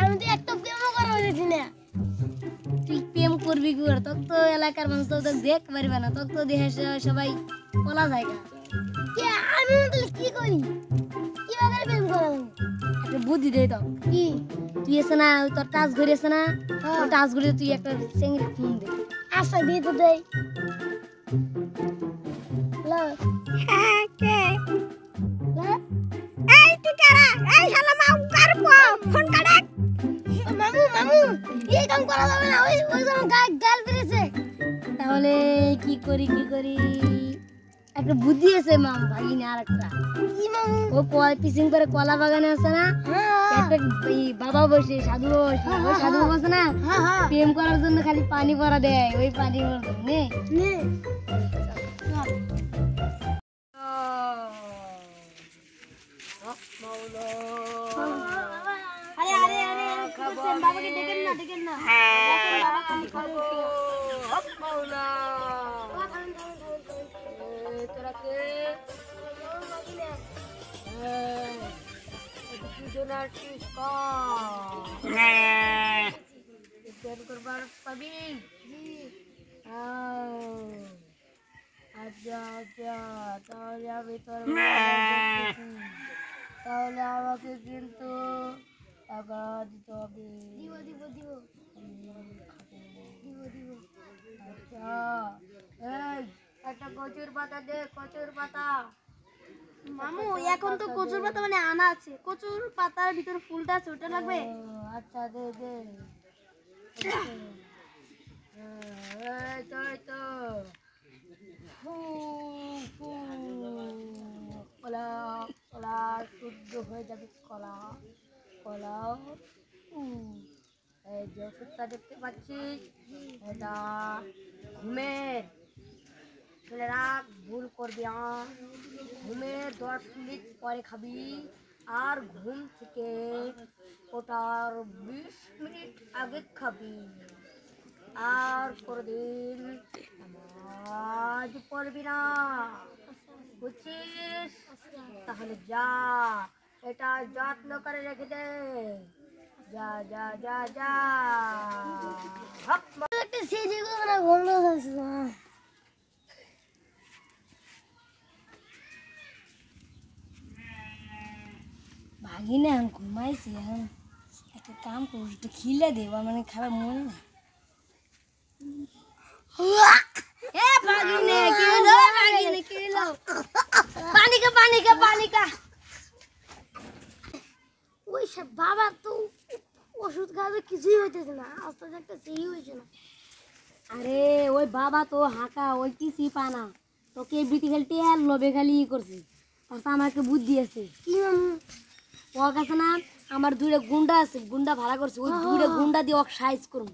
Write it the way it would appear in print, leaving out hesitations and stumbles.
আমি তো একটা প্রেমও করা হয়েছি না। তুই প্রেম করবি কি করে? তোকে তো এলাকার মানুষ তো দেখ পারবে না, তোকে তো দেখে সবাই পলা জায়গা। কে আমি তাহলে কি করি? কিভাবে প্রেম করা যাবে? একটা বুদ্ধি দে তো। কি? তুই এসে না ওই তোর টাচ ঘড়ি আছে না, ওই টাচ ঘড়ি তুই একটা চেংড়ি ফোন দে। আচ্ছা দিয়ে তো দেই। হ্যালো কে হ্যাঁ এই তুই কারা এই শালা মাউ কার ফোন কাটে মামু মামু এই কাম করা যাবে না, ওই ওই যেমন গাল বেরিয়েছে। তাহলে কি করি কি করি? একটা বুদ্ধি আছে মাম, ভাগিনা আর একটা। কি মামু? ও পিছিং করে কলা বাগানে আছে না, হ্যাঁ একটা এই বাবা বসে সাধু বাবা বসে, ওই সাধু বাবা আছে না, হ্যাঁ হ্যাঁ প্রেম করার জন্য খালি পানি ভরা দেয়, ওই পানি ভরা নে। নে আরে আরে আরে বাবাকে ডেকেন না আচ্ছা আচ্ছা, তাহলে আমি তোর তাহলে আমাকে কিন্তু টাকা দিতে হবে। দিব দিব দিব দিব দিব আচ্ছা এই একটা কচুর পাতা দে, কচুর পাতা। মামু এখন তো কচুর পাতা মানে আনা আছে, কচুর পাতার ভিতরে ফুলটা আছে, ওটা লাগবে। ও, আচ্ছা দে দে। এই তো এই তো ফু, ফু। কলা কলা শুদ্ধ হয়ে যাবে, কলা কলা। এই যে ওষুধটা দেখতে পাচ্ছিস, এটা ঘুমের। চলে রাখ, ভুল করবি না। ঘুমের 10 মিনিট পরে খাবি, আর ঘুম থেকে ওটার 20 মিনিট আগে খাবি। আর কোনদিন নামাজ পড়বি না, বুঝছিস? তাহলে যা, এটা যত্ন করে রেখে দে। যা যা যা যা। একটা সিজি করে গন্ধ আছে। ভাগিনা এখন ঘুমাইছি, এখন একটা কাম করবো, একটু খিলে দেবো, মানে খাবার মনে না। এ ভাগিনে কি হলো? ভাগিনে কি হলো? পানি খা পানি খা পানি খা। ওই সব বাবা তো ওষুধ খাওয়াতে কিছুই হইতেছে না, আস্তে আস্তে একটা সেই হয়েছে না। আরে ওই বাবা তো হাঁকা, ওই কিছুই পানা, তোকে বিটি খেলতে আর লোভে খালি করছে। তারপর আমার একটা বুদ্ধি আছে। কি মামু? ও কাছে না আমার দুইটা গুন্ডা আছে, গুন্ডা ভাড়া করছে, ওই দুইটা গুন্ডা দিয়ে ওকে সাইজ করুন।